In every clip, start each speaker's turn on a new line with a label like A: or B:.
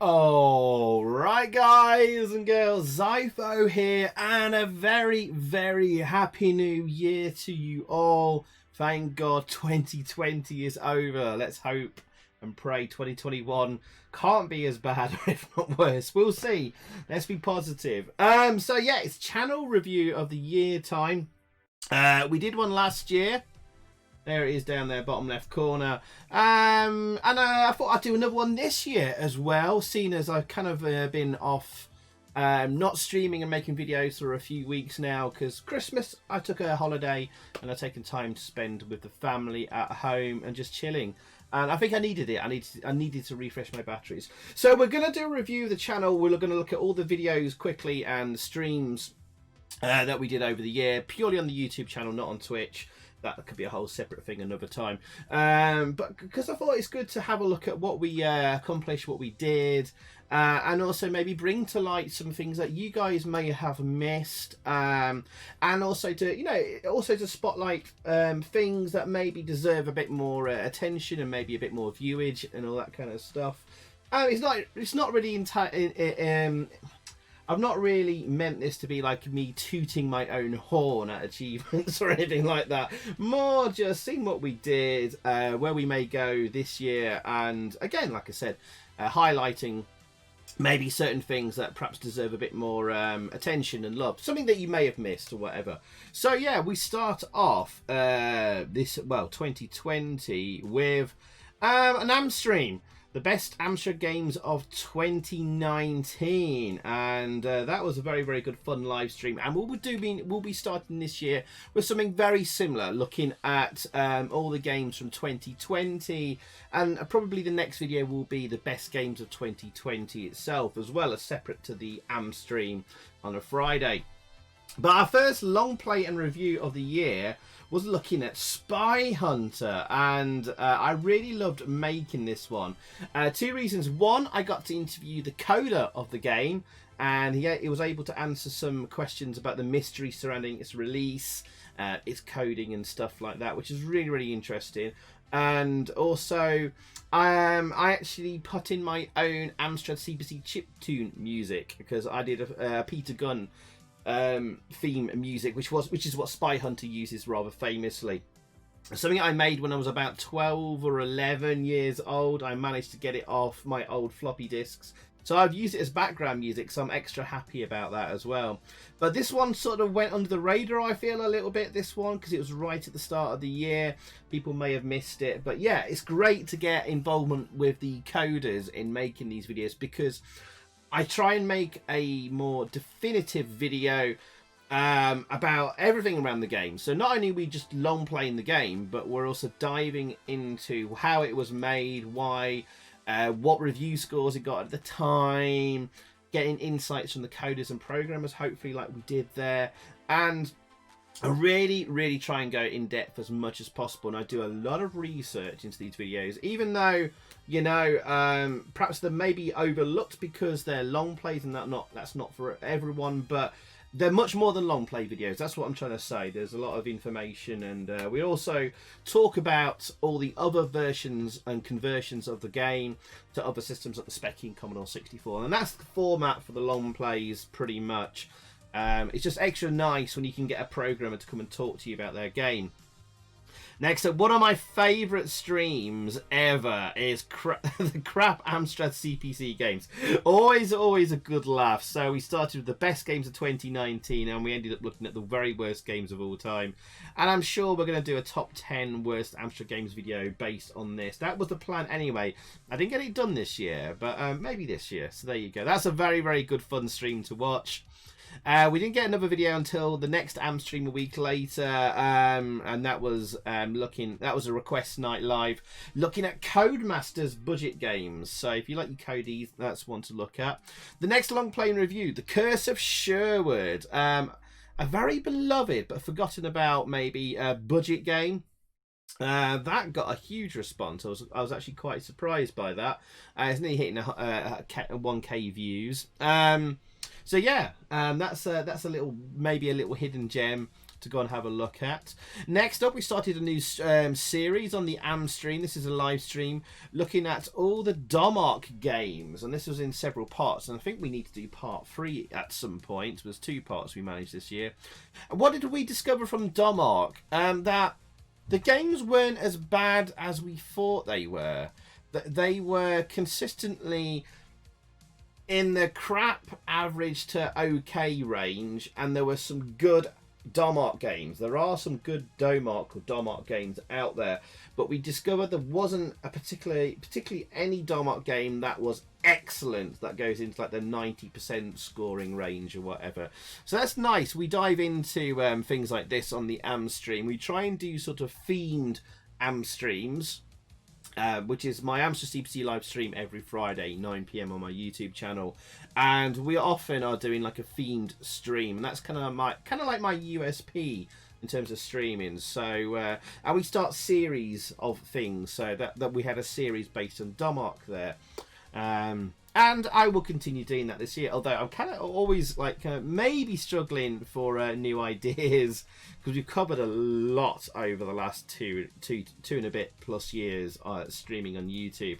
A: All right, guys and girls, Xyphoe here, and a very, very happy new year to you all. Thank God 2020 is over. Let's hope and pray 2021 can't be as bad, or if not worse. We'll see. Let's be positive. So yeah, it's channel review of the year time. We did one last year. There it is down there, bottom left corner. And I thought I'd do another one this year as well, seeing as I've kind of been off not streaming and making videos for a few weeks now, because Christmas I took a holiday and I've taken time to spend with the family at home and just chilling. And I think I needed it. I needed to refresh my batteries. So we're going to do a review of the channel. We're going to look at all the videos quickly and streams that we did over the year, purely on the YouTube channel, not on Twitch. That could be a whole separate thing another time. But because I thought it's good to have a look at what we accomplished, what we did, and also maybe bring to light some things that you guys may have missed, and also to, you know, also to spotlight things that maybe deserve a bit more attention and maybe a bit more viewage and all that kind of stuff. It's not really I've not really meant this to be like me tooting my own horn at achievements or anything like that. More just seeing what we did, where we may go this year, and again, like I said, highlighting maybe certain things that perhaps deserve a bit more attention and love. Something that you may have missed or whatever. So yeah, we start off 2020 with an Amstream. The best Amstrad games of 2019, and that was a very, very good fun live stream. And we'll be starting this year with something very similar, looking at all the games from 2020, and probably the next video will be the best games of 2020 itself, as well as separate to the Amstream on a Friday. But our first long play and review of the year was looking at Spy Hunter, and I really loved making this one. Two reasons. One, I got to interview the coder of the game, and he was able to answer some questions about the mystery surrounding its release, its coding and stuff like that, which is really, really interesting. And also, I actually put in my own Amstrad Cpc chiptune music, because I did a Peter Gunn theme music, which is what Spy Hunter uses rather famously. Something I made when I was about 12 or 11 years old. I managed to get it off my old floppy disks, so I've used it as background music, so I'm extra happy about that as well. But this one sort of went under the radar, I feel, a little bit, this one, because it was right at the start of the year. People may have missed it, but yeah, it's great to get involvement with the coders in making these videos, because I try and make a more definitive video about everything around the game. So not only are we just long playing the game, but we're also diving into how it was made, why, what review scores it got at the time, getting insights from the coders and programmers, hopefully, like we did there. And I really, really try and go in depth as much as possible, and I do a lot of research into these videos, even though, you know, perhaps they may be overlooked because they're long plays, and that's not for everyone, but they're much more than long play videos. That's what I'm trying to say. There's a lot of information, and we also talk about all the other versions and conversions of the game to other systems like the Speccy Commodore 64, and that's the format for the long plays pretty much. It's just extra nice when you can get a programmer to come and talk to you about their game. Next up, one of my favourite streams ever is the crap Amstrad Cpc games. Always a good laugh. So we started with the best games of 2019, and we ended up looking at the very worst games of all time. And I'm sure we're going to do a top 10 worst Amstrad games video based on this. That was the plan anyway. I didn't get it done this year, but maybe this year. So there you go. That's a very, very good fun stream to watch. We didn't get another video until the next Amstream a week later, and that was that was a request night live, looking at Codemasters budget games. So if you like your Codies, that's one to look at. The next long playing review, The Curse of Sherwood, a very beloved but forgotten about maybe budget game. That got a huge response. I was actually quite surprised by that. It's nearly hitting 1K views. So yeah, that's a little, maybe a little hidden gem to go and have a look at. Next up, we started a new series on the Amstream. This is a live stream looking at all the Domark games, and this was in several parts, and I think we need to do part 3 at some point. There's 2 parts we managed this year. And what did we discover from Domark? That the games weren't as bad as we thought they were. They were consistently in the crap, average to okay range, and there were some good Domark games. There are some good Domark games out there, but we discovered there wasn't a particularly any Domark game that was excellent, that goes into like the 90% scoring range or whatever. So that's nice. We dive into things like this on the Amstream. We try and do sort of themed Amstreams, which is my Amstrad Cpc live stream every Friday 9 PM on my YouTube channel, and we often are doing like a themed stream, and that's kind of like my USP in terms of streaming. So and we start series of things, so that we had a series based on Domark there, and I will continue doing that this year, although I'm kind of always like maybe struggling for new ideas, because we've covered a lot over the last two and a bit plus years streaming on YouTube.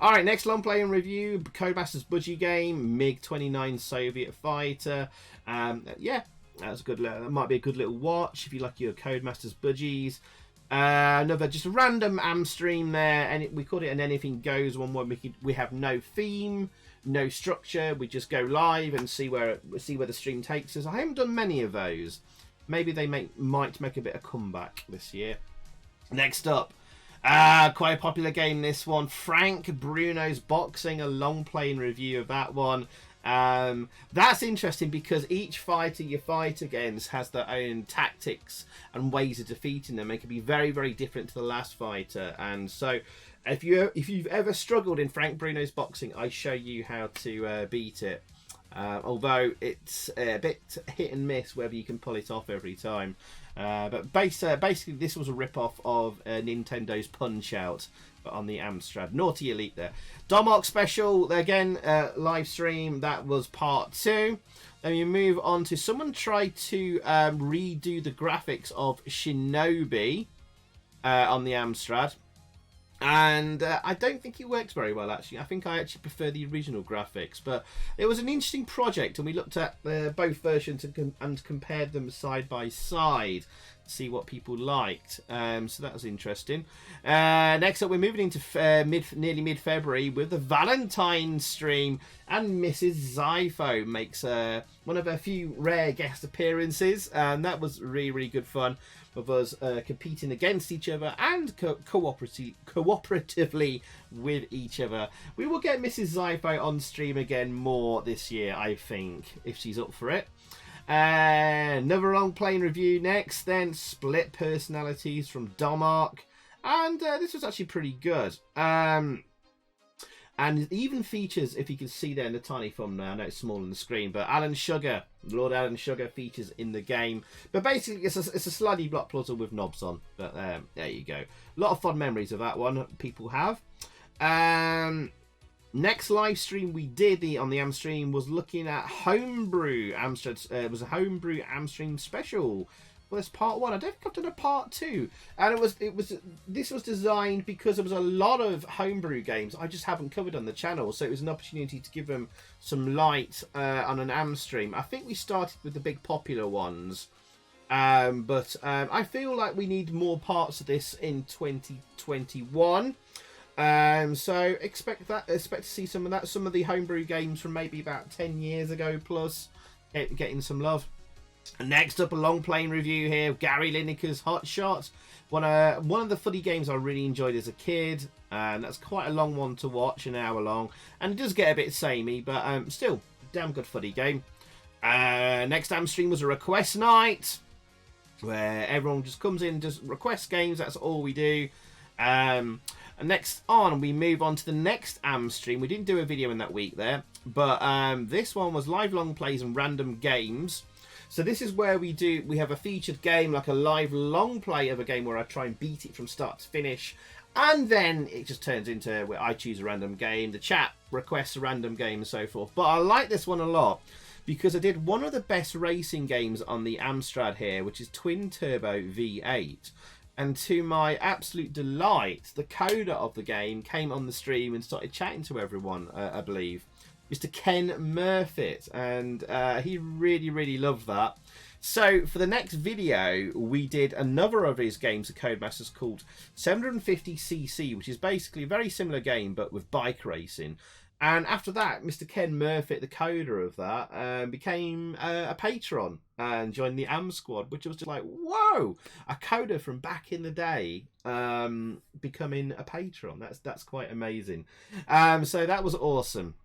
A: Alright, next long play and review, Codemasters Budgie game, MiG-29 Soviet fighter. Yeah, that's good. That might be a good little watch if you like your Codemasters Budgies. Another just a random Amstream there, and we called it an anything goes one where we have no theme, no structure. We just go live and see where the stream takes us. I haven't done many of those. Maybe they might make a bit of comeback this year. Next up, quite a popular game, this one, Frank Bruno's Boxing, a long play and review of that one. That's interesting because each fighter you fight against has their own tactics and ways of defeating them. It can be very, very different to the last fighter, and so if you've ever struggled in Frank Bruno's Boxing, I show you how to beat it. Although it's a bit hit and miss whether you can pull it off every time. But basically this was a rip-off of Nintendo's Punch-Out, but on the Amstrad. Naughty Elite there. Domark Special, again, live stream. That was part 2. Then you move on to someone tried to redo the graphics of Shinobi on the Amstrad. And I don't think it works very well, actually. I think I actually prefer the original graphics. But it was an interesting project, and we looked at both versions and compared them side by side to see what people liked. So that was interesting. Next up, we're moving into nearly mid-February with the Valentine's stream. And Mrs. Xyphoe makes one of her few rare guest appearances. And that was really, really good fun, of us competing against each other and cooperatively with each other. We will get Mrs. Xyphoe on stream again more this year, I think, if she's up for it. Another long playing review next, then Split Personalities from Domark, and this was actually pretty good. And it even features, if you can see there in the tiny thumbnail, I know it's small on the screen, but Alan Sugar, Lord Alan Sugar features in the game. But basically, it's a slidey block puzzle with knobs on. But there you go. A lot of fun memories of that one people have. Next live stream we did on the Amstream was looking at Homebrew Amstrad. It was a Homebrew Amstream special. Well, it's part 1. I don't think I've done a part 2. And this was designed because there was a lot of homebrew games I just haven't covered on the channel, so it was an opportunity to give them some light on an Amstream. I think we started with the big popular ones, but I feel like we need more parts of this in 2021. So expect to see some of that, some of the homebrew games from maybe about 10 years ago plus getting some love. Next up, a long playing review here, Gary Lineker's Hot Shot. One of the funny games I really enjoyed as a kid, and that's quite a long one to watch, an hour long, and it does get a bit samey, but still, damn good funny game. Next Amstream was a request night, where everyone just comes in and just requests games. That's all we do. And next on, we move on to the next Amstream. We didn't do a video in that week there, but this one was live long plays and random games. So this is where we have a featured game, like a live long play of a game where I try and beat it from start to finish. And then it just turns into where I choose a random game, the chat requests a random game and so forth. But I like this one a lot because I did one of the best racing games on the Amstrad here, which is Twin Turbo V8. And to my absolute delight, the coder of the game came on the stream and started chatting to everyone, I believe. Mr. Ken Murfitt, and he really loved that. So for the next video, we did another of his games of Codemasters called 750cc, which is basically a very similar game but with bike racing. And after that, Mr. Ken Murfitt, the coder of that, became a patron and joined the Am Squad, which was just like, whoa, a coder from back in the day becoming a patron. That's quite amazing. So that was awesome.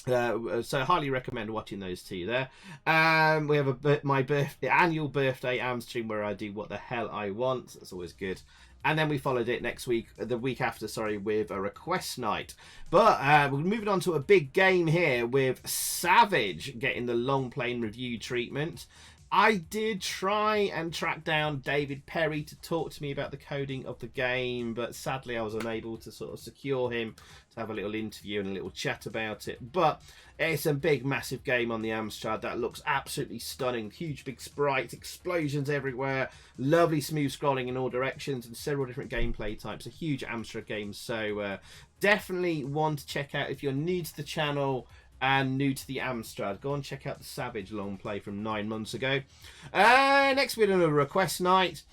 A: So I highly recommend watching those two there. We have my annual birthday Am stream where I do what the hell I want. That's always good. And then we followed it the week after, sorry, with a request night. But we're moving on to a big game here with Savage getting the long playing review treatment. I did try and track down David Perry to talk to me about the coding of the game, but sadly I was unable to sort of secure him to have a little interview and a little chat about it. But it's a big, massive game on the Amstrad that looks absolutely stunning. Huge, big sprites, explosions everywhere, lovely smooth scrolling in all directions, and several different gameplay types. A huge Amstrad game, so definitely one to check out if you're new to the channel and new to the Amstrad. Go and check out the Savage long play from 9 months ago. Next we're doing a request night.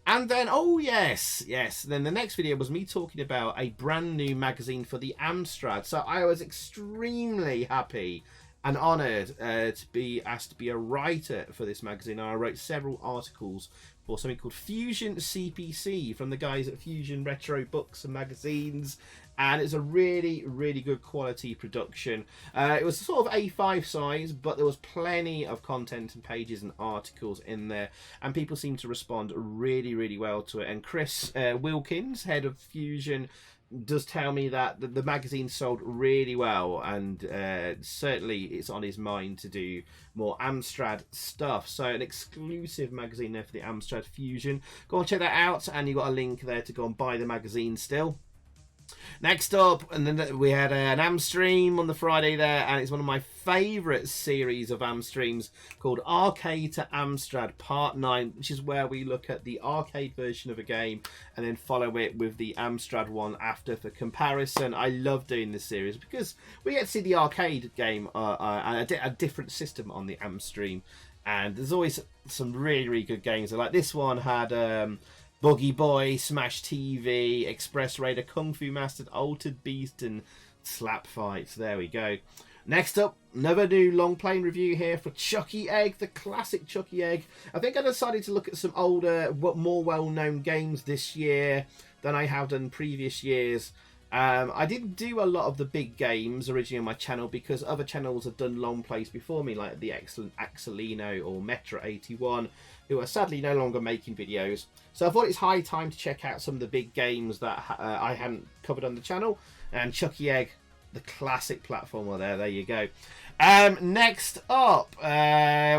A: And then, oh yes, then the next video was me talking about a brand new magazine for the Amstrad. So I was extremely happy and honoured to be asked to be a writer for this magazine. I wrote several articles for something called Fusion CPC from the guys at Fusion Retro Books and Magazines, and it's a really good quality production. It was sort of A5 size, but there was plenty of content and pages and articles in there, and people seemed to respond really well to it. And Chris Wilkins, head of Fusion, does tell me that the magazine sold really well, and certainly it's on his mind to do more Amstrad stuff. So an exclusive magazine there for the Amstrad Fusion. Go and check that out, and you've got a link there to go and buy the magazine still. Next up, and then we had an Am stream on the Friday there, and it's one of my favourite series of Am streams called Arcade to Amstrad Part 9, which is where we look at the arcade version of a game and then follow it with the Amstrad one after for comparison. I love doing this series because we get to see the arcade game and a different system on the Am stream, and there's always some really good games. Like this one had Boogie Boy, Smash TV, Express Raider, Kung Fu Mastered, Altered Beast, and Slap Fights. There we go. Next up, another new long playing review here for Chucky Egg, the classic Chucky Egg. I think I decided to look at some older, more well-known games this year than I have done previous years. I didn't do a lot of the big games originally on my channel because other channels have done long plays before me, like the excellent Axelino or Metra 81, who are sadly no longer making videos. So I thought it's high time to check out some of the big games that I hadn't covered on the channel. And Chucky Egg, the classic platformer there you go. Next up,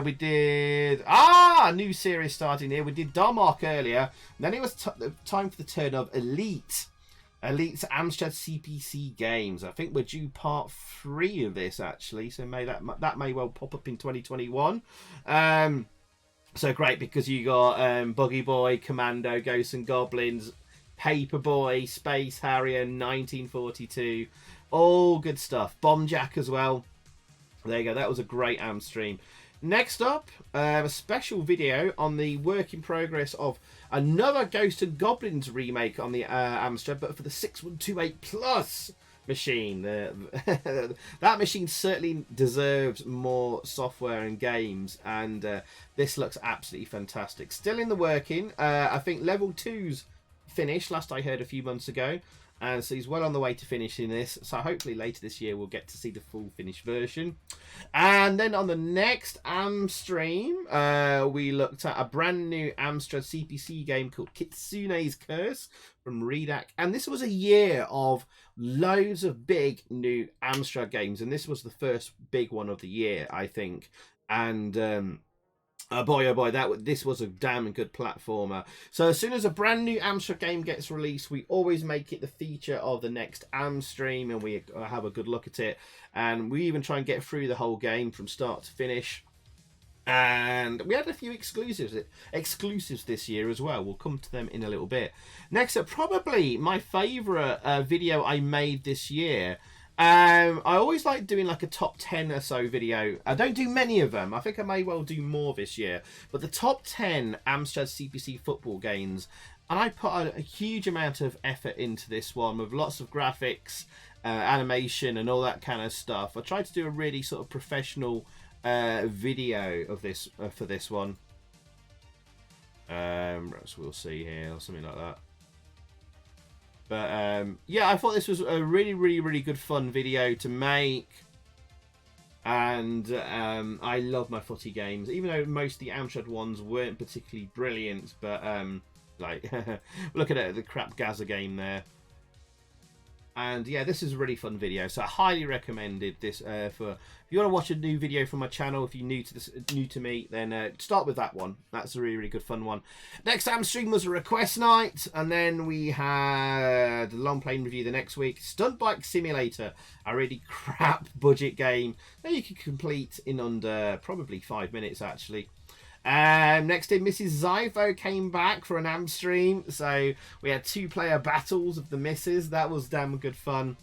A: we did a new series starting here. We did Darmark earlier. Then it was time for the turn of Elite's Amstrad Cpc games. I think we're due part 3 of this actually, so that may well pop up in 2021. So great, because you got Buggy Boy, Commando, Ghosts and Goblins, Paperboy, Space Harrier, 1942, all good stuff. Bomb Jack as well. There you go, that was a great Am stream. Next up, a special video on the work in progress of another Ghosts and Goblins remake on the Amstrad, but for the 6128 Plus machine. That machine certainly deserves more software and games, and this looks absolutely fantastic. Still in the working. I think level 2's finished, last I heard a few months ago, and so he's well on the way to finishing this, so hopefully later this year we'll get to see the full finished version. And then on the next Am stream, we looked at a brand new Amstrad CPC game called Kitsune's Curse from Redac, and this was a year of loads of big new Amstrad games, and this was the first big one of the year, I think. And Boy, oh boy, this was a damn good platformer. So as soon as a brand new Amstrad game gets released, we always make it the feature of the next Am stream, and we have a good look at it. And we even try and get through the whole game from start to finish. And we had a few exclusives this year as well. We'll come to them in a little bit. Next up, probably my favourite video I made this year. I always like doing like a top 10 or so video. I don't do many of them. I think I may well do more this year. But the top 10 Amstrad CPC football games. And I put a huge amount of effort into this one with lots of graphics, animation and all that kind of stuff. I tried to do a really sort of professional video of this for this one. So we'll see here or something like that. But yeah, I thought this was a really good fun video to make. And I love my footy games, even though most of the Amstrad ones weren't particularly brilliant. But like, look at it, the crap Gaza game there. And yeah, this is a really fun video, so I highly recommended this. If you want to watch a new video from my channel, if you're new to me, then start with that one. That's a really good fun one. Next Am stream was a request night, and then we had the long playing review the next week. Stunt Bike Simulator, a really crap budget game that you can complete in under probably 5 minutes actually. Next in, Mrs. Xyphoe came back for an Am stream, so we had 2-player battles of the misses. That was damn good fun.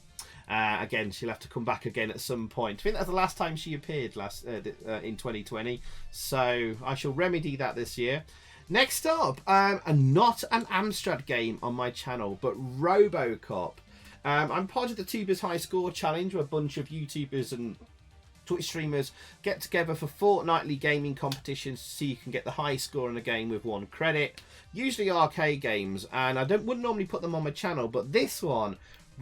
A: Again, she'll have to come back again at some point. I think that's the last time she appeared in 2020, so I shall remedy that this year. Next up, not an Amstrad game on my channel, but RoboCop. I'm part of the Tubers High Score Challenge, where a bunch of YouTubers and Twitch streamers get together for fortnightly gaming competitions so you can get the high score in a game with 1 credit. Usually arcade games, and I wouldn't normally put them on my channel, but this one,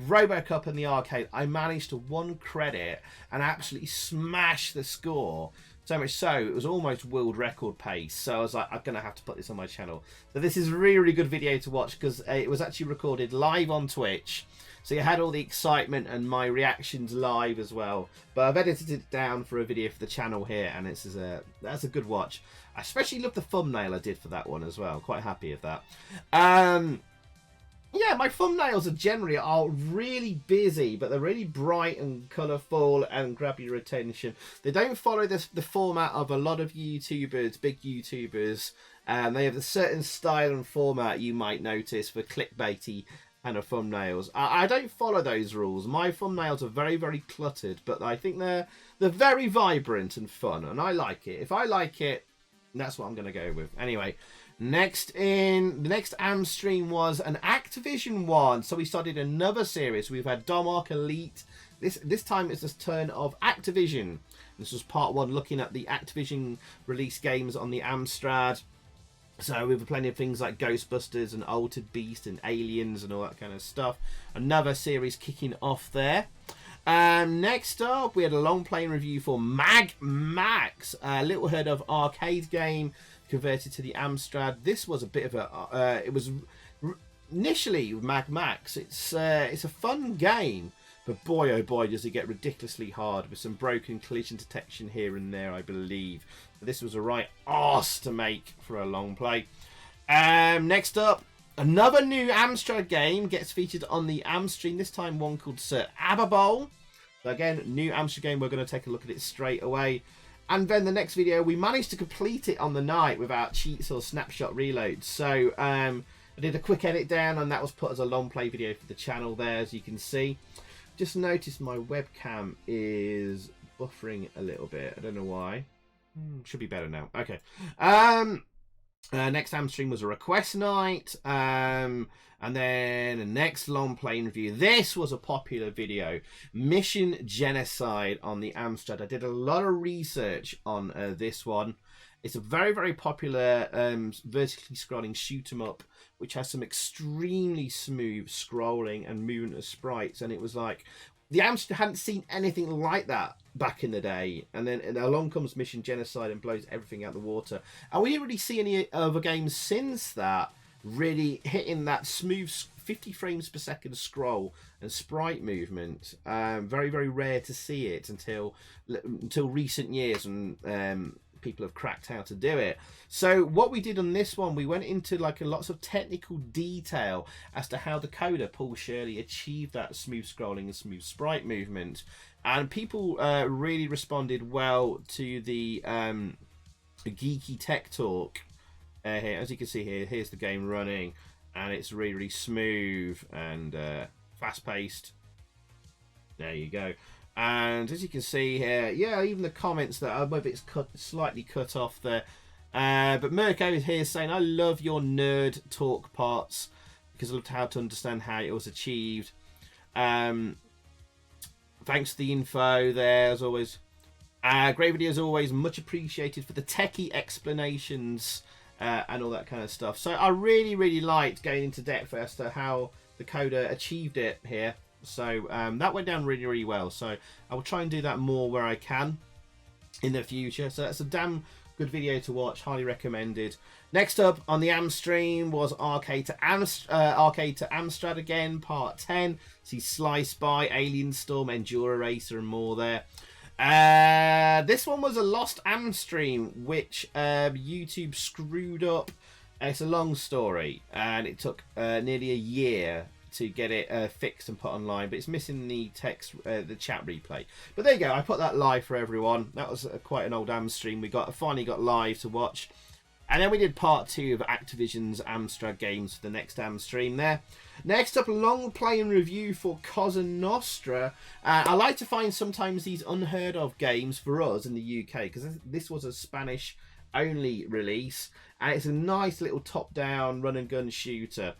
A: RoboCop in the arcade, I managed to 1 credit and absolutely smash the score. So much so, it was almost world record pace. So I was like, I'm going to have to put this on my channel. So this is a really good video to watch because it was actually recorded live on Twitch. So you had all the excitement and my reactions live as well. But I've edited it down for a video for the channel here, and that's a good watch. I especially love the thumbnail I did for that one as well. Quite happy with that. Yeah, my thumbnails are generally really busy, but they're really bright and colourful and grab your attention. They don't follow the format of a lot of YouTubers, big YouTubers. They have a certain style and format you might notice for clickbaity kind of thumbnails. I don't follow those rules. My thumbnails are very cluttered, but I think they're very vibrant and fun, and I like it. If I like it, that's what I'm going to go with. Anyway, the next Am stream was an Activision one, so we started another series. We've had Domark Elite. This time it's the turn of Activision. This was part 1, looking at the Activision release games on the Amstrad. So we have plenty of things like Ghostbusters and Altered Beast and Aliens and all that kind of stuff. Another series kicking off there. Next up, we had a long playing review for Mag Max, a little heard of arcade game converted to the Amstrad. This was a bit of it was initially Mag Max. It's a fun game, but boy oh boy does it get ridiculously hard with some broken collision detection here and there, I believe. This was a right arse to make for a long play. Next up, another new Amstrad game gets featured on the Am stream, this time one called Sir Ababol. So again, new Amstrad game, we're going to take a look at it straight away. And then the next video, we managed to complete it on the night without cheats or snapshot reloads. So I did a quick edit down, and that was put as a long play video for the channel there, as you can see. Just noticed my webcam is buffering a little bit. I don't know why. Should be better now. Okay. Next Am stream was a request night. And then the next long playing review. This was a popular video. Mission Genocide on the Amstrad. I did a lot of research on this one. It's a very popular vertically scrolling shoot 'em up, which has some extremely smooth scrolling and movement of sprites. And it was like, the Amstrad hadn't seen anything like that back in the day, and then along comes Mission Genocide and blows everything out the water. And we didn't really see any other games since that really hitting that smooth 50 frames per second scroll and sprite movement. Very rare to see it until recent years, and people have cracked how to do it. So what we did on this one, we went into like lots of technical detail as to how the coder Paul Shirley achieved that smooth scrolling and smooth sprite movement, and people really responded well to the geeky tech talk here. As you can see here, here's the game running, and it's really, really smooth and fast paced. There you go. And as you can see here, yeah, even the comments that maybe it's slightly cut off there. But Mirko is here saying, I love your nerd talk parts because I loved how to understand how it was achieved. Thanks for the info there, as always. Great video as always, much appreciated for the techie explanations and all that kind of stuff. So I really, really liked going into depth as to how the coder achieved it here. So that went down really, really well. So I will try and do that more where I can in the future. So that's a damn good video to watch, highly recommended. Next up on the Amstream was Arcade to Amstrad again, part 10. See Sly Spy, Alien Storm, Endura Racer, and more there. This one was a lost Amstream, which YouTube screwed up. It's a long story, and it took nearly a year to get it fixed and put online, but it's missing the text, the chat replay. But there you go, I put that live for everyone. That was quite an old Amstream. We finally got live to watch. And then we did part 2 of Activision's Amstrad games for the next Amstream there. Next up, long play and review for Cosa Nostra. I like to find sometimes these unheard of games for us in the UK, because this was a Spanish only release, and it's a nice little top-down run and gun shooter.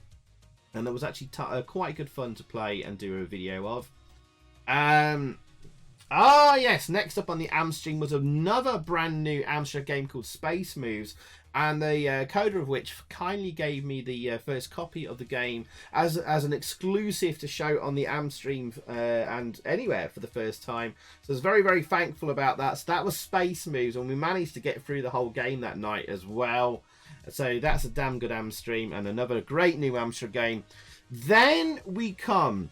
A: And that was actually quite good fun to play and do a video of. Yes, next up on the Amstream was another brand new Amstrad game called Space Moves, and the coder of which kindly gave me the first copy of the game as an exclusive to show on the Amstream and anywhere for the first time. So I was very, very thankful about that. So that was Space Moves, and we managed to get through the whole game that night as well. So that's a damn good Amstream and another great new Amstrad game. Then we come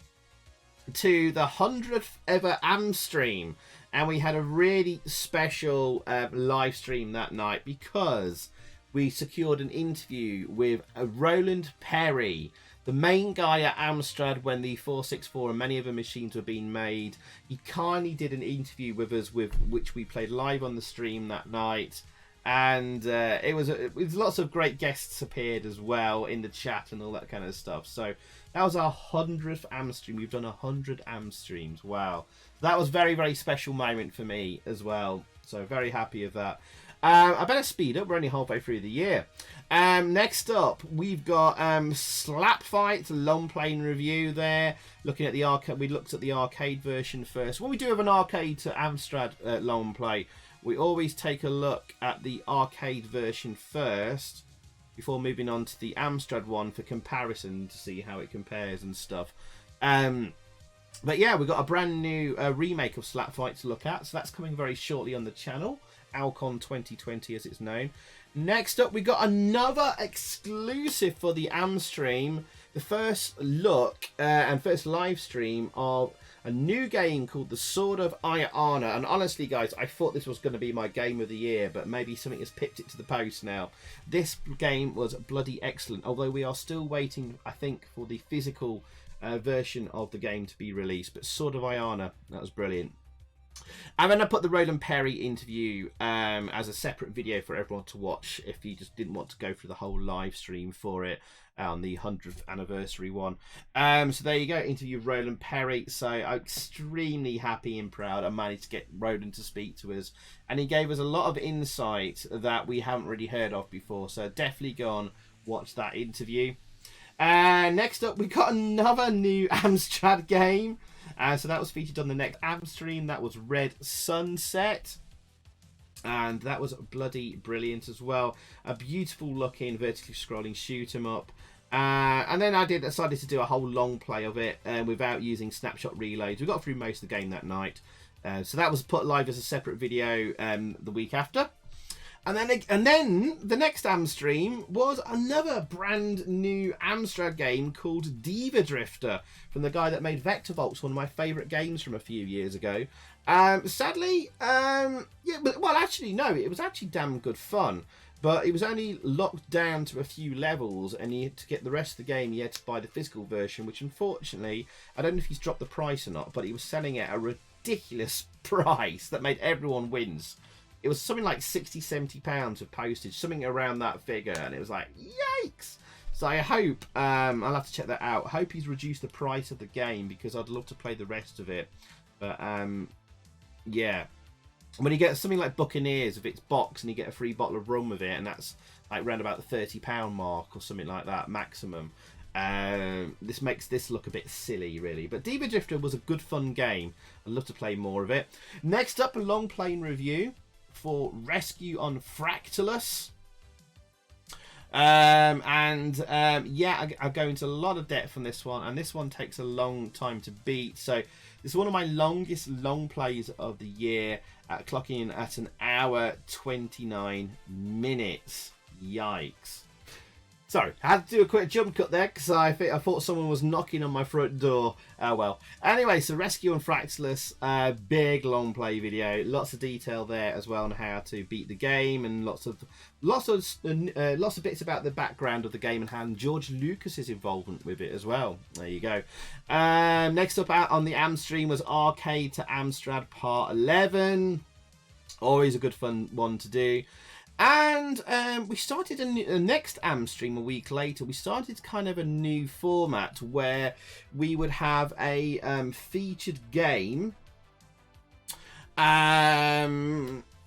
A: to the 100th ever Amstream, and we had a really special live stream that night because we secured an interview with Roland Perry, the main guy at Amstrad when the 464 and many other machines were being made. He kindly did an interview with us, which we played live on the stream that night. And it was lots of great guests appeared as well in the chat and all that kind of stuff. So that was our 100th Amstream. We've done 100 Amstreams. Wow. That was very, very special moment for me as well. So very happy with that. I better speed up. We're only halfway through the year. Next up, we've got Slap Fight, long playing review there. Looking at the arcade, we looked at the arcade version first. When we do have an arcade to Amstrad long play, we always take a look at the arcade version first before moving on to the Amstrad one for comparison to see how it compares and stuff. But yeah, we've got a brand new remake of Slap Fight to look at, so that's coming very shortly on the channel. Alcon 2020 as it's known. Next up, we got another exclusive for the Amstream, the first look and first live stream of a new game called The Sword of Iana. And honestly, guys, I thought this was going to be my game of the year, but maybe something has pipped it to the post now. This game was bloody excellent, although we are still waiting, I think, for the physical version of the game to be released. But Sword of Iana, that was brilliant. And then I put the Roland Perry interview as a separate video for everyone to watch if you just didn't want to go through the whole live stream for it on the 100th anniversary one. So there you go, interview of Roland Perry. So I'm extremely happy and proud I managed to get Roland to speak to us, and he gave us a lot of insight that we haven't really heard of before. So definitely go on, watch that interview. Next up, we got another new Amstrad game. So that was featured on the next Amstream. That was Red Sunset. And that was bloody brilliant as well. A beautiful looking vertically scrolling shoot 'em up. And then I decided to do a whole long play of it without using snapshot reloads. We got through most of the game that night. So that was put live as a separate video the week after. And then the next Amstream was another brand new Amstrad game called Diva Drifter from the guy that made Vector Volts, one of my favourite games from a few years ago. Sadly, well, actually, no, it was actually damn good fun. But it was only locked down to a few levels, and he had to get the rest of the game, he had to buy the physical version, which unfortunately, I don't know if he's dropped the price or not, but he was selling it at a ridiculous price that made everyone wince. It was something like £60-70 of postage, something around that figure, and it was like, yikes! So I hope, I'll have to check that out. I hope he's reduced the price of the game, because I'd love to play the rest of it. But, yeah. When you get something like Buccaneers with its box and you get a free bottle of rum with it, and that's like around about the £30 mark or something like that maximum, this makes this look a bit silly, really. But Diva Drifter was a good fun game. I'd love to play more of it. Next up, a long playing review for Rescue on Fractalus. Yeah, I go into a lot of depth on this one, and this one takes a long time to beat. So this is one of my longest long plays of the year, clocking in at 1 hour 29 minutes. Yikes. Sorry, I had to do a quick jump cut there because I thought someone was knocking on my front door. Oh well. Anyway, so Rescue on Fractalus, big long play video, lots of detail there as well on how to beat the game, and lots of bits about the background of the game and how George Lucas's involvement with it as well. There you go. Next up out on the Amstream was Arcade to Amstrad Part 11. Always a good fun one to do. And we started a next Amstream a week later. We started kind of a new format where we would have a featured game,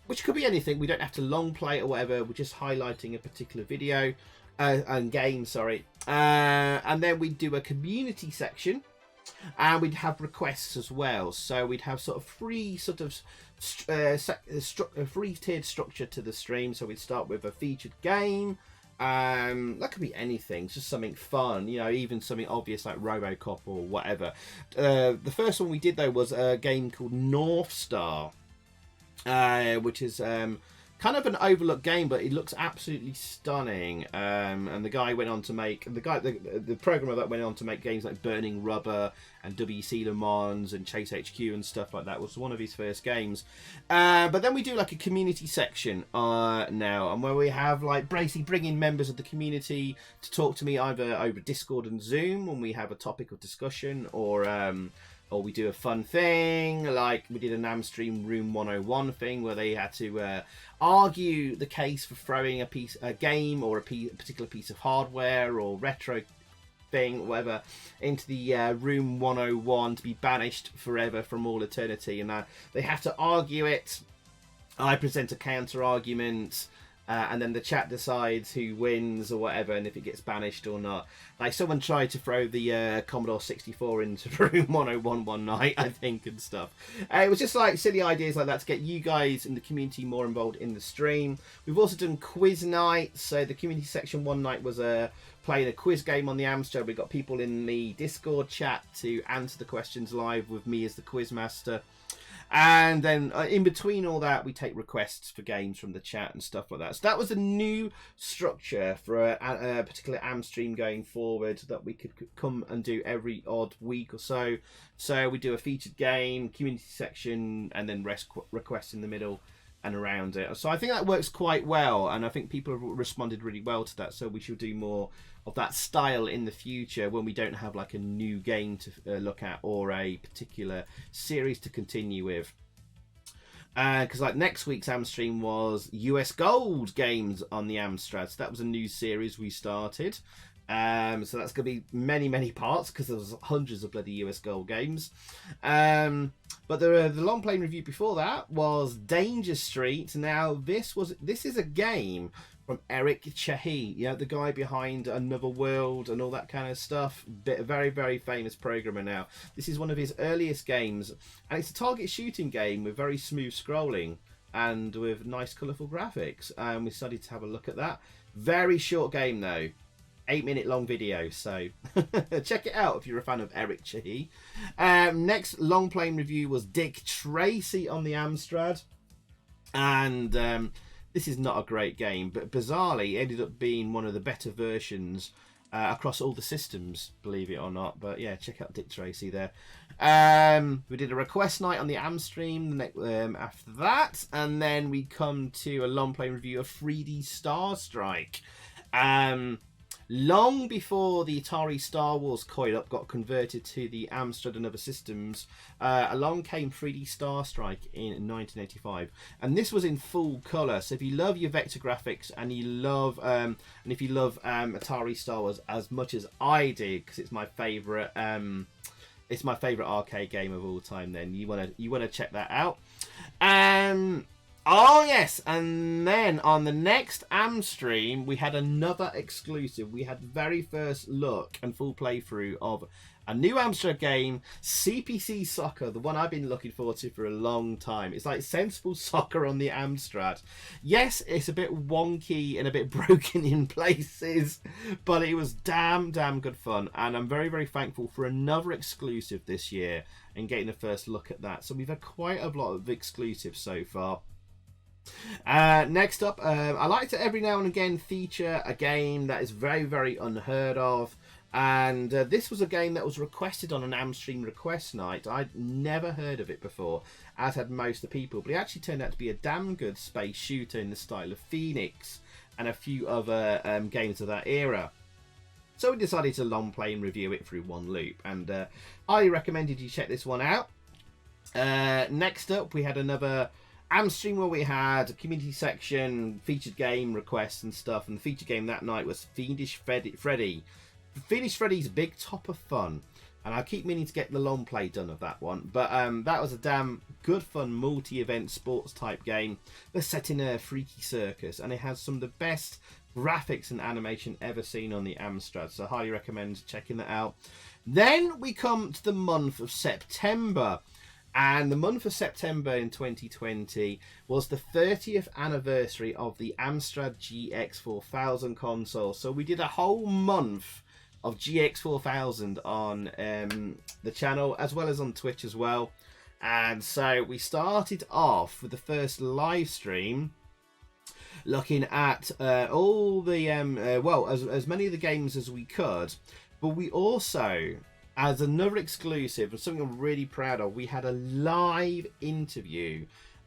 A: which could be anything. We don't have to long play it or whatever. We're just highlighting a particular video and game, sorry. And then we'd do a community section, and we'd have requests as well. So we'd have sort of three sort of three-tiered structure to the stream. So we'd start with a featured game. That could be anything, just something fun, you know, even something obvious like Robocop or whatever. The first one we did though was a game called North Star, which is kind of an overlooked game, but it looks absolutely stunning. And the guy went on to make the programmer that went on to make games like Burning Rubber and WC Le Mans and Chase HQ and stuff like that. Was one of his first games. But then we do like a community section now, and where we have like basically bringing members of the community to talk to me either over Discord and Zoom when we have a topic of discussion, or we do a fun thing, like we did an Amstream Room 101 thing where they had to argue the case for throwing a game or a particular piece of hardware or retro thing, or whatever, into the Room 101 to be banished forever from all eternity. And they have to argue it. I present a counter argument. And then the chat decides who wins or whatever, and if it gets banished or not. Like someone tried to throw the Commodore 64 into Room 101 one night, I think, and stuff. It was just like silly ideas like that to get you guys in the community more involved in the stream. We've also done quiz nights. So the community section one night was playing a quiz game on the Amstrad. We got people in the Discord chat to answer the questions live with me as the quiz master. And then in between all that, we take requests for games from the chat and stuff like that. So that was a new structure for a particular Amstream going forward that we could come and do every odd week or so. So we do a featured game, community section, and then requests in the middle and around it. So I think that works quite well, and I think people have responded really well to that. So we should do more of that style in the future when we don't have like a new game to look at or a particular series to continue with. Because like next week's Amstream was US Gold games on the Amstrad. So that was a new series we started. So that's going to be many parts because there's hundreds of bloody US Gold games. But the long playing review before that was Danger Street. Now this is a game from Eric Chahi, the guy behind Another World and all that kind of stuff. Very famous programmer now. This is one of his earliest games, and it's a target shooting game with very smooth scrolling and with nice colourful graphics. We decided to have a look at that. Very short game though. 8-minute long video, so check it out if you're a fan of Eric Chahi. Next long playing review was Dick Tracy on the Amstrad, and this is not a great game, but bizarrely ended up being one of the better versions across all the systems, believe it or not. But yeah, check out Dick Tracy there. We did a request night on the Amstream after that, and then we come to a long play review of 3D Star Strike. Long before the Atari Star Wars coil-up got converted to the Amstrad and other systems, along came 3D Star Strike in 1985, and this was in full colour. So if you love your vector graphics and you love Atari Star Wars as much as I did, because it's my favourite arcade game of all time, then you wanna check that out. Oh yes, and then on the next Amstream we had another exclusive. We had the very first look and full playthrough of a new Amstrad game, CPC Soccer, the one I've been looking forward to for a long time. It's like sensible soccer on the Amstrad. Yes, it's a bit wonky and a bit broken in places, but it was damn good fun, and I'm very, very thankful for another exclusive this year and getting the first look at that. So we've had quite a lot of exclusives so far. Next up, I like to every now and again feature a game that is very, very unheard of, and this was a game that was requested on an Amstream request night. I'd never heard of it before, as had most of the people, but it actually turned out to be a damn good space shooter in the style of Phoenix and a few other games of that era. So we decided to long play and review it through one loop, and I recommended you check this one out. Next up, we had another Amstream where we had a community section, featured game requests and stuff, and the featured game that night was Fiendish Freddy. Fiendish Freddy's Big Top of Fun, and I keep meaning to get the long play done of that one, but that was a damn good fun multi-event sports type game that's set in a freaky circus, and it has some of the best graphics and animation ever seen on the Amstrad, so I highly recommend checking that out. Then we come to the month of September. And the month of September in 2020 was the 30th anniversary of the Amstrad GX4000 console. So we did a whole month of GX4000 on the channel, as well as on Twitch as well. And so we started off with the first live stream looking at all the, as many of the games as we could. But we also, as another exclusive and something I'm really proud of, we had a live interview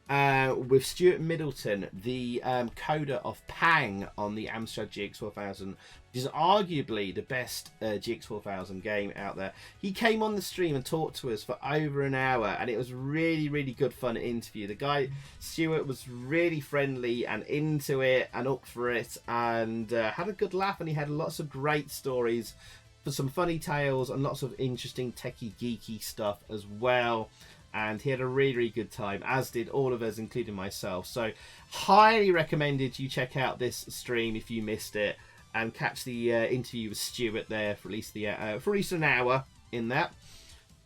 A: with Stuart Middleton, the coder of Pang on the Amstrad GX4000, which is arguably the best GX4000 game out there. He came on the stream and talked to us for over an hour, and it was really, really good fun interview. The guy, Stuart, was really friendly and into it and up for it, and had a good laugh, and he had lots of great stories for some funny tales and lots of interesting techie geeky stuff as well, and he had a really, really good time, as did all of us, including myself. So highly recommended you check out this stream if you missed it, and catch the interview with Stuart there for at least an hour in that.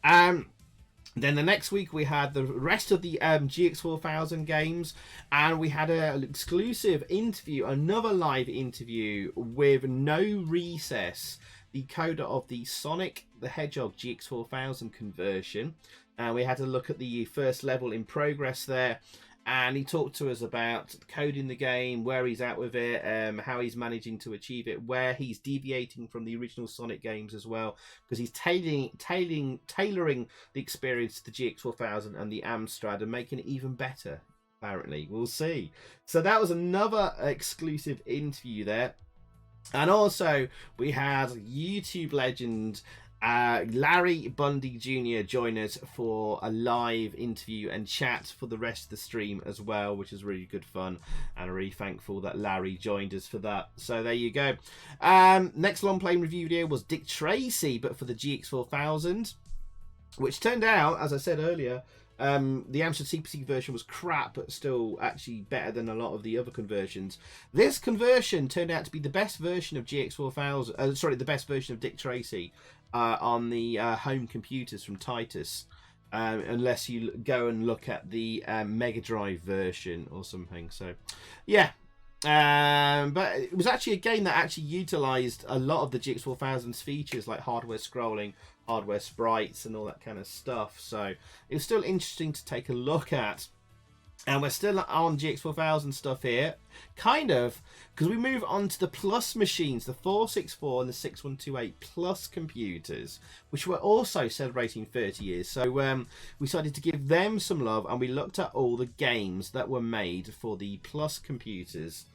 A: Then the next week we had the rest of the GX4000 games, and we had an exclusive interview, another live interview with No Recess, the coder of the Sonic the Hedgehog GX4000 conversion. And we had a look at the first level in progress there, and he talked to us about coding the game, where he's at with it, how he's managing to achieve it, where he's deviating from the original Sonic games as well, because he's tailoring the experience to the GX4000 and the Amstrad and making it even better, apparently. We'll see. So that was another exclusive interview there. And also we had YouTube legend Larry Bundy Jr. join us for a live interview and chat for the rest of the stream as well, which is really good fun, and I'm really thankful that Larry joined us for that. So there you go. Next long playing review video was Dick Tracy, but for the GX4000, which turned out, as I said earlier, the Amstrad Cpc version was crap, but still actually better than a lot of the other conversions. This conversion turned out to be the best version of GX4000, the best version of Dick Tracy on the home computers from Titus, unless you go and look at the Mega Drive version or something. So yeah, but it was actually a game that actually utilized a lot of the GX4000's features, like hardware scrolling, hardware sprites, and all that kind of stuff. So it was still interesting to take a look at. And we're still on GX4000 stuff here, kind of, because we move on to the Plus machines, the 464 and the 6128 Plus computers, which were also celebrating 30 years. So we decided to give them some love, and we looked at all the games that were made for the Plus computers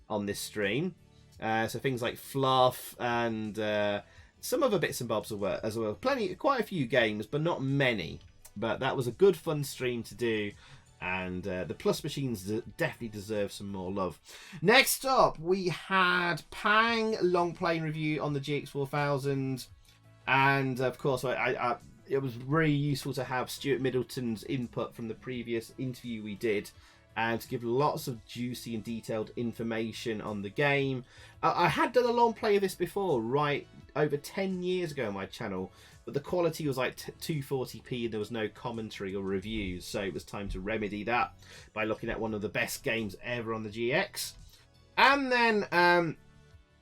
A: on this stream. So things like Fluff and some other bits and bobs as well. Quite a few games, but not many. But that was a good, fun stream to do. And the Plus machines definitely deserve some more love. Next up, we had Pang long playing review on the GX4000. And of course, it was really useful to have Stuart Middleton's input from the previous interview we did, and to give lots of juicy and detailed information on the game. I had done a long play of this before, right over 10 years ago on my channel, but the quality was like 240p and there was no commentary or reviews, so it was time to remedy that by looking at one of the best games ever on the GX. And then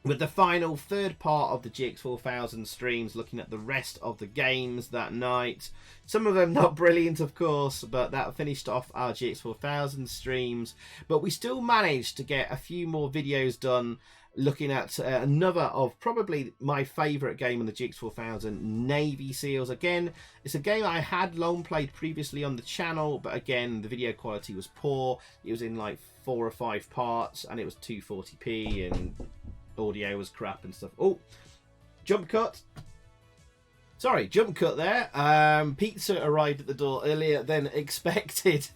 A: with the final third part of the GX4000 streams, looking at the rest of the games that night. Some of them not brilliant, of course, but that finished off our GX4000 streams. But we still managed to get a few more videos done, looking at another of probably my favourite game on the GX4000, Navy Seals. Again, it's a game I had long played previously on the channel, but again, the video quality was poor. It was in like 4 or 5 parts, and it was 240p, and audio was crap and stuff. Oh, jump cut. Sorry, jump cut there. Pizza arrived at the door earlier than expected.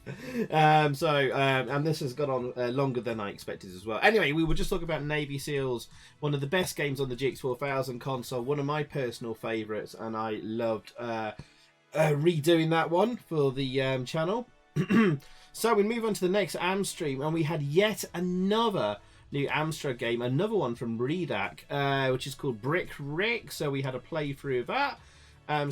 A: And this has gone on longer than I expected as well. Anyway, we were just talking about Navy Seals, one of the best games on the GX4000 console, one of my personal favourites, and I loved redoing that one for the channel. So we move on to the next Am stream, and we had yet another new Amstrad game, another one from Redac, which is called Brick Rick. So we had a playthrough of that,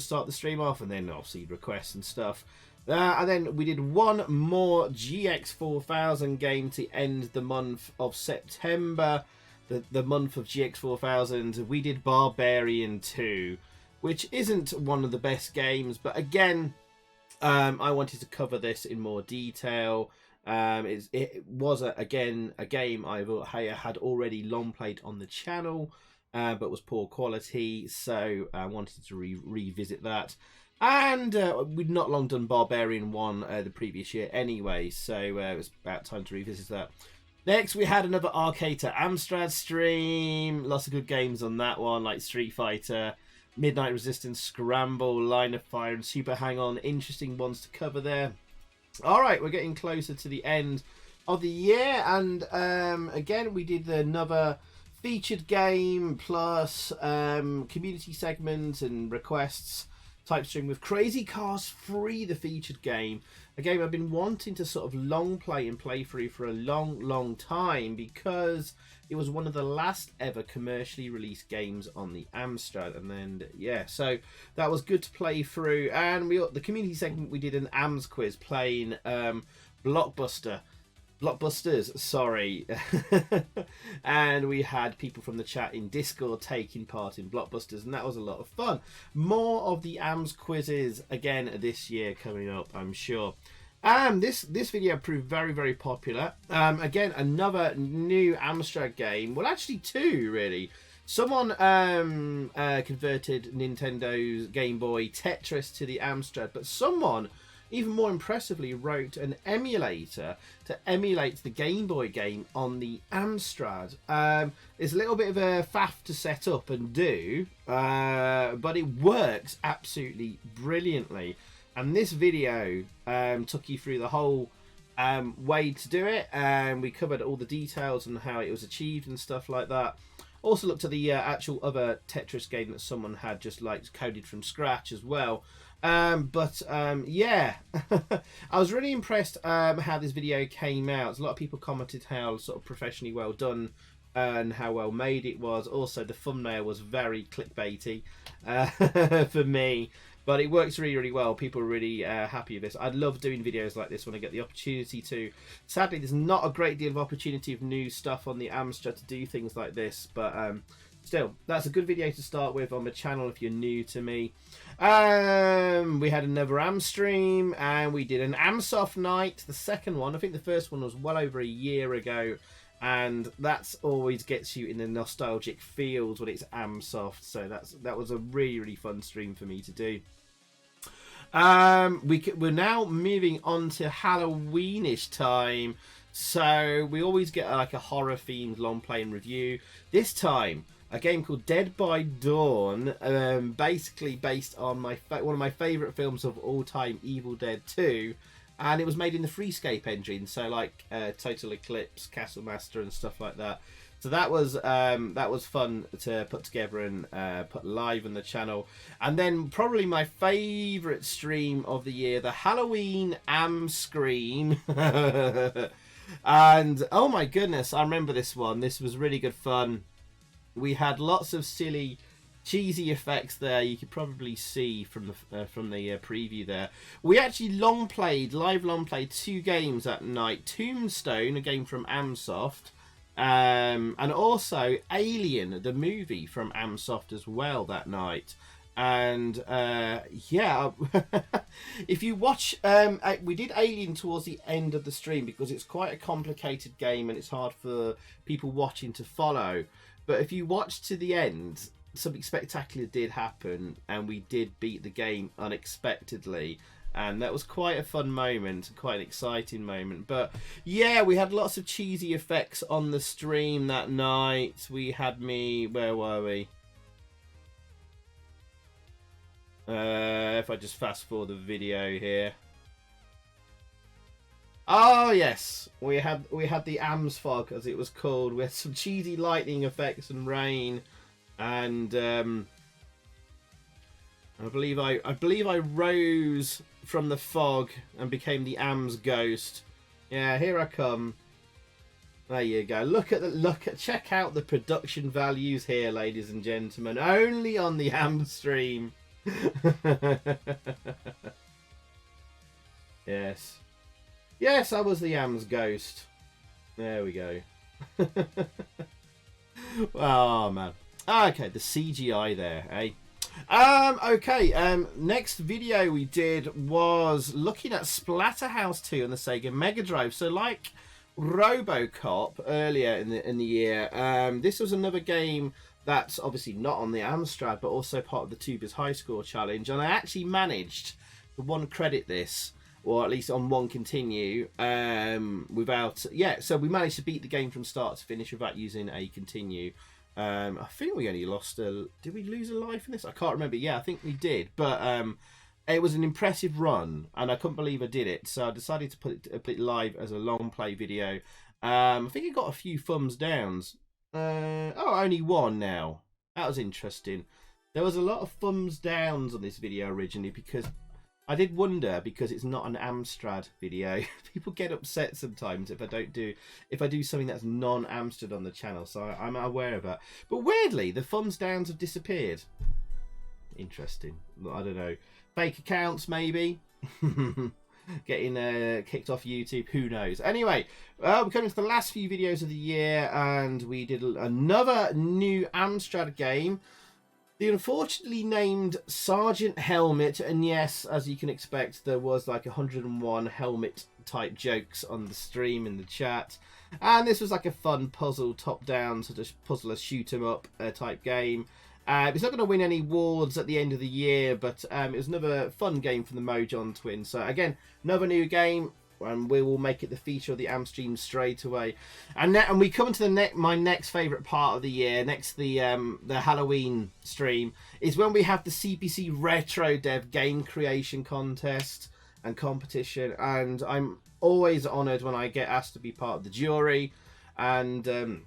A: start the stream off, and then obviously requests and stuff. And then we did one more GX4000 game to end the month of September, the month of GX4000. We did Barbarian 2, which isn't one of the best games, but again, I wanted to cover this in more detail. It was again a game I had already long played on the channel, but was poor quality, so I wanted to revisit that. And we'd not long done Barbarian 1 the previous year anyway, so it was about time to revisit that. Next, we had another Arcade to Amstrad stream. Lots of good games on that one, like Street Fighter, Midnight Resistance, Scramble, Line of Fire, and Super Hang-On. Interesting ones to cover there. Alright, we're getting closer to the end of the year, and again, we did another featured game plus community segment and requests type stream with Crazy Cars 3, the featured game. A game I've been wanting to sort of long play and play through for a long time, because it was one of the last ever commercially released games on the Amstrad. And then yeah, so that was good to play through. And the community segment, we did an AMS quiz playing Blockbusters, sorry. And we had people from the chat in Discord taking part in Blockbusters, and that was a lot of fun. More of the AMS quizzes again this year coming up, I'm sure. This video proved very popular. Again, another new Amstrad game. Well, actually two, really. Someone converted Nintendo's Game Boy Tetris to the Amstrad, but someone, even more impressively, wrote an emulator to emulate the Game Boy game on the Amstrad. It's a little bit of a faff to set up and do, but it works absolutely brilliantly. And this video took you through the whole way to do it, and we covered all the details and how it was achieved and stuff like that. Also looked at the actual other Tetris game that someone had just like coded from scratch as well. Yeah, I was really impressed how this video came out. A lot of people commented how sort of professionally well done and how well made it was. Also, the thumbnail was very clickbaity for me, but it works really well. People are really happy with this. I love doing videos like this when I get the opportunity to. Sadly, there's not a great deal of opportunity of new stuff on the Amstrad to do things like this, but still, that's a good video to start with on the channel if you're new to me. We had another Am stream, and we did an Amsoft night, the second one. I think the first one was well over a year ago, and that's always gets you in the nostalgic feels when it's Amsoft. So that was a really, really fun stream for me to do. We're now moving on to Halloweenish time, so we always get like a horror themed long playing review. This time, a game called Dead by Dawn, basically based on one of my favourite films of all time, Evil Dead 2, and it was made in the Freescape engine, so like Total Eclipse, Castle Master, and stuff like that. So that was fun to put together and put live on the channel. And then probably my favourite stream of the year, the Halloween Am Scream. And oh my goodness, I remember this one. This was really good fun. We had lots of silly, cheesy effects there. You could probably see from the preview there. We actually live long played 2 games that night. Tombstone, a game from Amsoft, and also Alien, the movie from Amsoft as well that night. And yeah, if you watch, we did Alien towards the end of the stream because it's quite a complicated game and it's hard for people watching to follow. But if you watch to the end, something spectacular did happen, and we did beat the game unexpectedly, and that was quite a fun moment, quite an exciting moment. But yeah, we had lots of cheesy effects on the stream that night. We had where were we? If I just fast forward the video here. Oh yes, we had the Ams fog, as it was called. We had some cheesy lightning effects and rain, and I believe I rose from the fog and became the Ams ghost. Yeah, here I come. There you go. Check out the production values here, ladies and gentlemen. Only on the Am stream. Yes. Yes, I was the Am's ghost. There we go. Oh, man. Okay, the CGI there, eh? Okay, next video we did was looking at Splatterhouse 2 on the Sega Mega Drive. So like RoboCop earlier in the year, this was another game that's obviously not on the Amstrad, but also part of the Tubers High Score Challenge. And I actually managed to one credit this, or at least on one continue, without... Yeah, so we managed to beat the game from start to finish without using a continue. I think we only lost a... Did we lose a life in this? I can't remember. Yeah, I think we did. But it was an impressive run, and I couldn't believe I did it. So I decided to put it live as a long play video. I think it got a few thumbs downs. Only one now. That was interesting. There was a lot of thumbs downs on this video originally, because I did wonder, because it's not an Amstrad video. People get upset sometimes if I do something that's non-Amstrad on the channel, so I'm aware of that. But weirdly, the thumbs downs have disappeared. Interesting. I don't know. Fake accounts, maybe. Getting kicked off YouTube, who knows. Anyway, we're coming to the last few videos of the year, and we did another new Amstrad game, the unfortunately named Sergeant Helmet. And yes, as you can expect, there was like 101 helmet type jokes on the stream, in the chat, and this was like a fun puzzle, top down sort of puzzler shoot 'em up type game. It's not going to win any awards at the end of the year, but it was another fun game from the Mojon twins. So again, another new game, and we will make it the feature of the Am stream straight away. And we come to my next favourite part of the year, next the Halloween stream, is when we have the CPC Retro Dev Game Creation Contest and competition. And I'm always honoured when I get asked to be part of the jury. And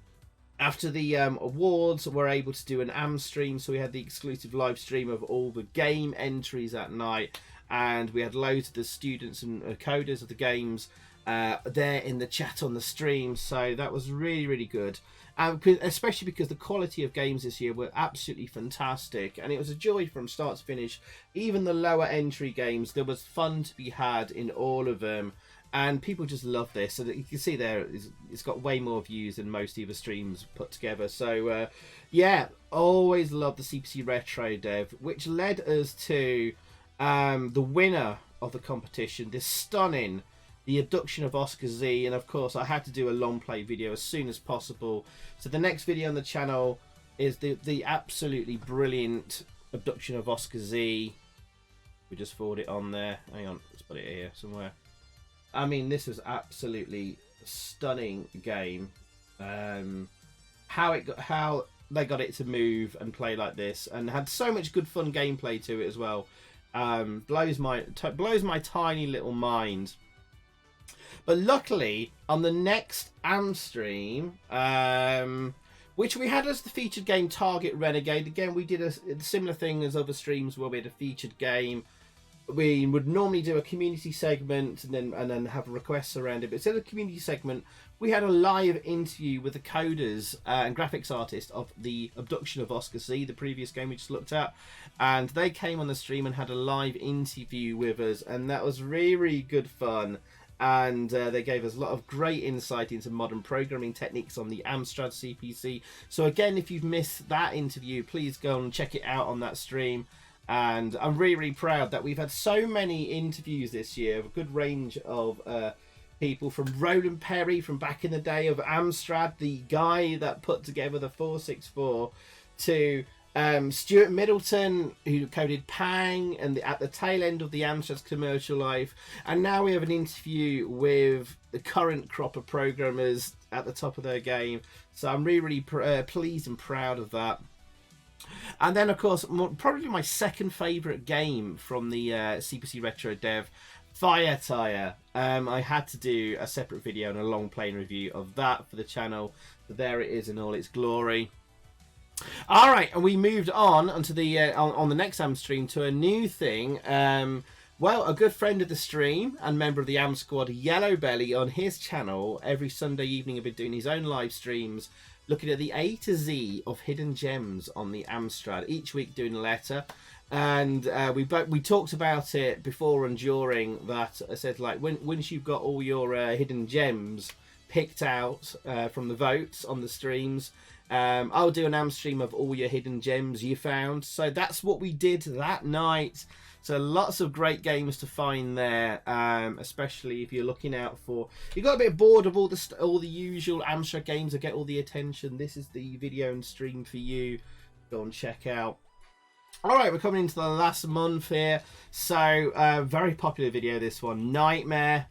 A: after the awards, we're able to do an Am stream, so we had the exclusive live stream of all the game entries that night, and we had loads of the students and coders of the games there in the chat on the stream, so that was really, really good. Especially because the quality of games this year were absolutely fantastic, and it was a joy from start to finish. Even the lower entry games, there was fun to be had in all of them. and people just love this. And you can see there, it's got way more views than most of the streams put together. So yeah, always love the CPC Retro Dev, which led us to the winner of the competition, this stunning The Abduction of Oscar Z. And of course I had to do a long play video as soon as possible. So the next video on the channel is the absolutely brilliant Abduction of Oscar Z. We just forward it on there. Hang on, let's put it here somewhere. I mean, this is absolutely stunning game. How they got it to move and play like this, and had so much good fun gameplay to it as well. Blows my tiny little mind. But luckily, on the next Amstream, which we had as the featured game, Target Renegade. Again, we did a similar thing as other streams where we had a featured game. We would normally do a community segment and then have requests around it. But instead of a community segment, we had a live interview with the coders and graphics artist of The Abduction of Oscar Z, the previous game we just looked at. And they came on the stream and had a live interview with us, and that was really, really good fun. And they gave us a lot of great insight into modern programming techniques on the Amstrad Cpc. So again, if you've missed that interview, please go and check it out on that stream. And I'm really, really proud that we've had so many interviews this year, a good range of people, from Roland Perry from back in the day of Amstrad, the guy that put together the 464, to Stuart Middleton, who coded Pang and at the tail end of the Amstrad's commercial life. And now we have an interview with the current crop of programmers at the top of their game. So I'm really, really pleased and proud of that. And then, of course, probably my second favourite game from the CPC Retro Dev, Fire Tire. I had to do a separate video and a long playing review of that for the channel. But there it is in all its glory. All right, and we moved on onto the on the next Am stream to a new thing. Well, a good friend of the stream and member of the Am Squad, Yellow Belly, on his channel every Sunday evening, have been doing his own live streams, looking at the A to Z of hidden gems on the Amstrad. Each week doing a letter, and we talked about it before and during that. I said, like, once you've got all your hidden gems picked out from the votes on the streams, I'll do an Am stream of all your hidden gems you found. So that's what we did that night. So lots of great games to find there, especially if you're looking out for, you got a bit bored of all the usual Amstrad games that get all the attention. This is the video and stream for you. Go and check out. All right, we're coming into the last month here. So very popular video, this one, Nightmare,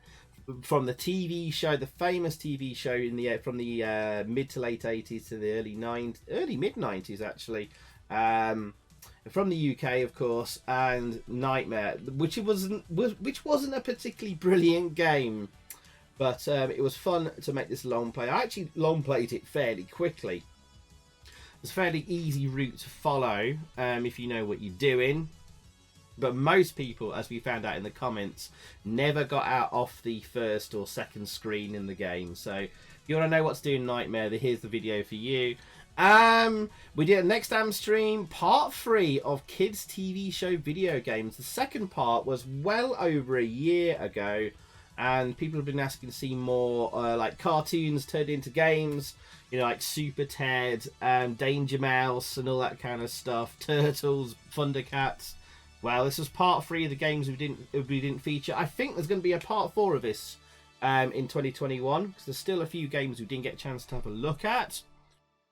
A: from the TV show, the famous TV show from the mid to late 80s to the early mid 90s actually. From the UK, of course, and Nightmare, which wasn't a particularly brilliant game, but it was fun to make this long play. I actually long played it fairly quickly. It's a fairly easy route to follow if you know what you're doing. But most people, as we found out in the comments, never got out off the first or second screen in the game. So if you want to know what's doing Nightmare, here's the video for you. We did a next Am stream, part 3 of kids TV show video games. The second part was well over a year ago, and people have been asking to see more like cartoons turned into games, you know, like Super Ted, Danger Mouse and all that kind of stuff, Turtles, Thundercats. Well, this was part 3 of the games we didn't feature. I think there's going to be a part 4 of this in 2021, because there's still a few games we didn't get a chance to have a look at.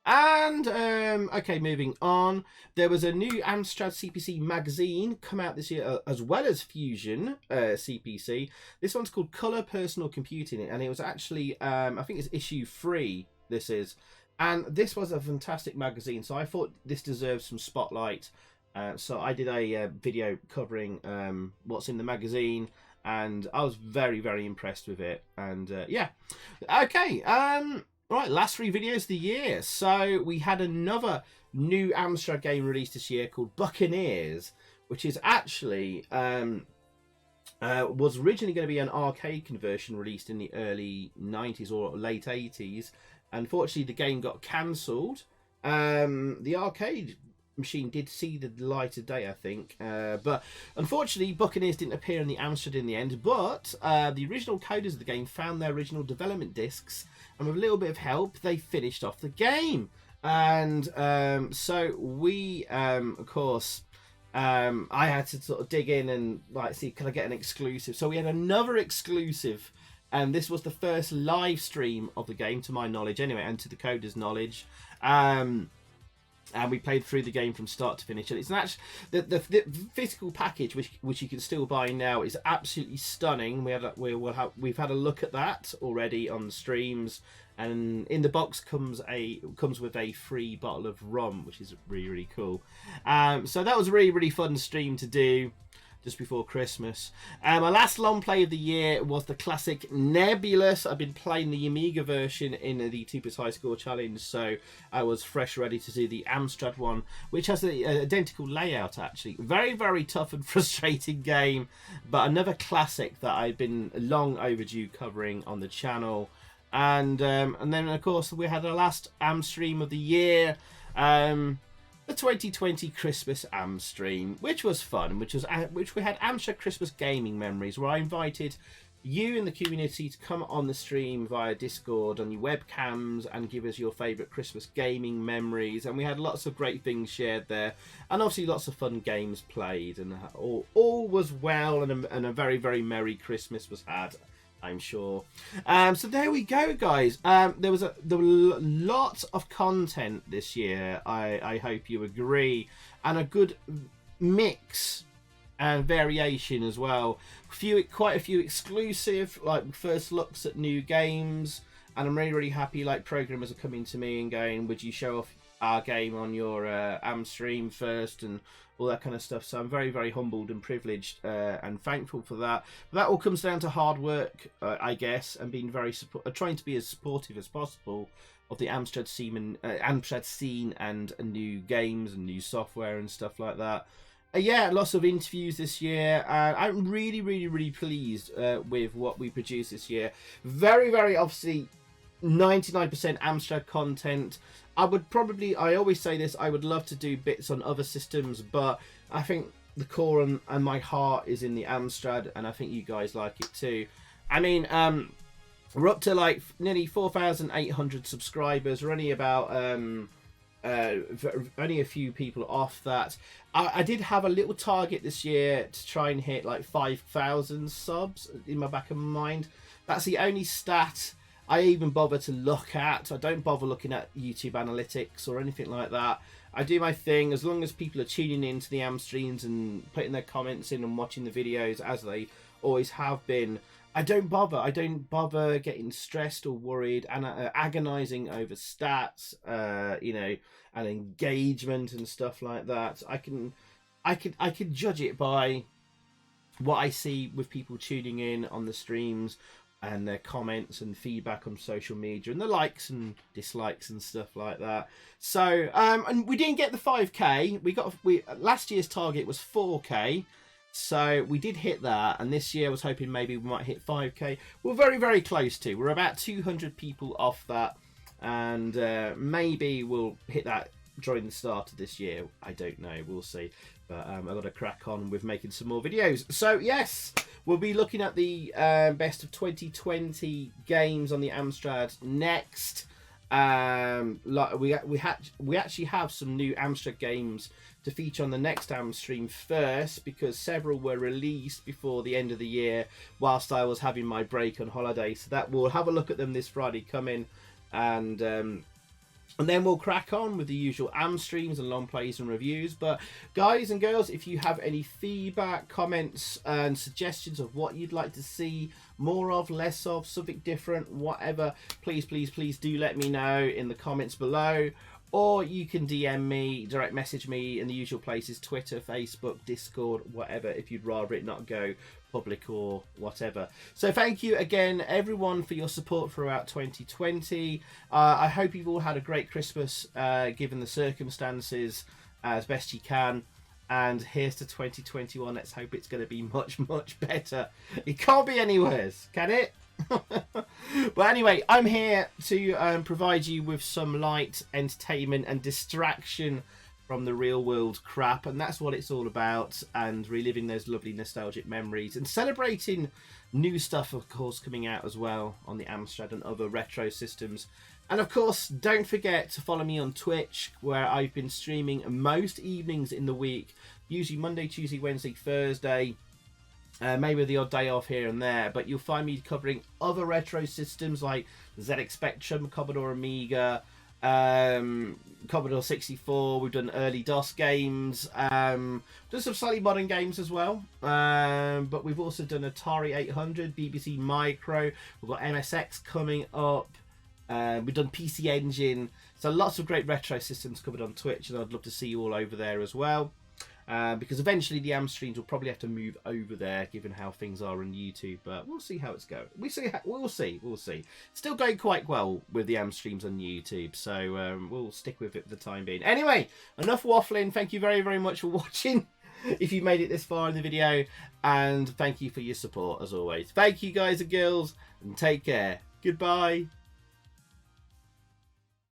A: And okay, moving on, there was a new Amstrad Cpc Magazine come out this year, as well as Fusion CPC. This one's called Color Personal Computing, and it was actually I think it's issue 3. This is, and this was a fantastic magazine, so I thought this deserves some spotlight. So I did a video covering what's in the magazine, and I was very, very impressed with it. And yeah, okay. Right, last 3 videos of the year. So we had another new Amstrad game released this year called Buccaneers, which is actually was originally going to be an arcade conversion released in the early 90s or late 80s. Unfortunately, the game got cancelled. The arcade machine did see the light of day, I think. But unfortunately, Buccaneers didn't appear in the Amstrad in the end. But the original coders of the game found their original development discs, and with a little bit of help, they finished off the game. And so we, of course, I had to sort of dig in and like see, can I get an exclusive? So we had another exclusive, and this was the first live stream of the game, to my knowledge, anyway, and to the coders' knowledge. And we played through the game from start to finish. And it's actually the physical package, which you can still buy now, is absolutely stunning. We've had a look at that already on the streams, and in the box comes with a free bottle of rum, which is really, really cool. So that was a really, really fun stream to do just before Christmas. My last long play of the year was the classic Nebulous. I've been playing the Amiga version in the 2+ High Score Challenge, so I was fresh ready to do the Amstrad one, which has the identical layout, actually. Very, very tough and frustrating game, but another classic that I've been long overdue covering on the channel. And then, of course, we had our last Am stream of the year, the 2020 Christmas Am stream, which was fun, which we had Amstrad Christmas Gaming Memories, where I invited you in the community to come on the stream via Discord on your webcams and give us your favourite Christmas gaming memories. And we had lots of great things shared there, and obviously lots of fun games played, and all was well, and a very, very merry Christmas was had, I'm sure. So there we go, guys. There were lots of content this year. I hope you agree, and a good mix and variation as well. Quite a few exclusive, like first looks at new games, and I'm really, really happy. Like programmers are coming to me and going, "Would you show off our game on your Am stream first?" and all that kind of stuff. So I'm very, very humbled and privileged and thankful for that. But that all comes down to hard work, I guess, and being very trying to be as supportive as possible of the Amstrad scene and new games and new software and stuff like that. Yeah, lots of interviews this year. I'm really, really, really pleased with what we produced this year. Very, very obviously 99% Amstrad content. I always say this, I would love to do bits on other systems, but I think the core and my heart is in the Amstrad, and I think you guys like it too. I mean, we're up to like nearly 4,800 subscribers. We're only about only a few people off that. I did have a little target this year to try and hit like 5,000 subs in my back of my mind. That's the only stat I even bother to look at. I don't bother looking at YouTube analytics or anything like that. I do my thing. As long as people are tuning into the Am streams and putting their comments in and watching the videos as they always have been, I don't bother. I don't bother getting stressed or worried and agonizing over stats, and engagement and stuff like that. I can judge it by what I see with people tuning in on the streams, and their comments and feedback on social media, and the likes and dislikes and stuff like that. So, and we didn't get the 5K. Last year's target was 4K, so we did hit that. And this year I was hoping maybe we might hit 5K. We're very, very close to. We're about 200 people off that, and maybe we'll hit that during the start of this year. I don't know. We'll see. But I've got to crack on with making some more videos. So yes, we'll be looking at the best of 2020 games on the Amstrad next. We actually have some new Amstrad games to feature on the next Am stream first, because several were released before the end of the year whilst I was having my break on holiday. So that we'll have a look at them this Friday coming, and then we'll crack on with the usual Am streams and long plays and reviews. But guys and girls, if you have any feedback, comments and suggestions of what you'd like to see more of, less of, something different, whatever, please, please, please do let me know in the comments below. Or you can DM me, direct message me in the usual places, Twitter, Facebook, Discord, whatever, if you'd rather it not go public or whatever. So thank you again, everyone, for your support throughout 2020. I hope you've all had a great Christmas, given the circumstances, as best you can. And here's to 2021. Let's hope it's going to be much, much better. It can't be any worse, can it? But anyway, I'm here to provide you with some light entertainment and distraction from the real world crap, and that's what it's all about, and reliving those lovely nostalgic memories and celebrating new stuff, of course, coming out as well on the Amstrad and other retro systems. And of course, don't forget to follow me on Twitch, where I've been streaming most evenings in the week, usually Monday, Tuesday, Wednesday, Thursday, maybe the odd day off here and there, but you'll find me covering other retro systems like ZX Spectrum, Commodore Amiga, Commodore 64. We've done early DOS games, done some slightly modern games as well, but we've also done Atari 800, BBC Micro, we've got MSX coming up, we've done PC Engine, so lots of great retro systems covered on Twitch, and I'd love to see you all over there as well. Because eventually the Am streams will probably have to move over there, given how things are on YouTube. But we'll see how it's going. We'll see. Still going quite well with the Am streams on YouTube, so we'll stick with it for the time being. Anyway, enough waffling. Thank you very, very much for watching. If you made it this far in the video, and thank you for your support as always. Thank you, guys and girls, and take care. Goodbye.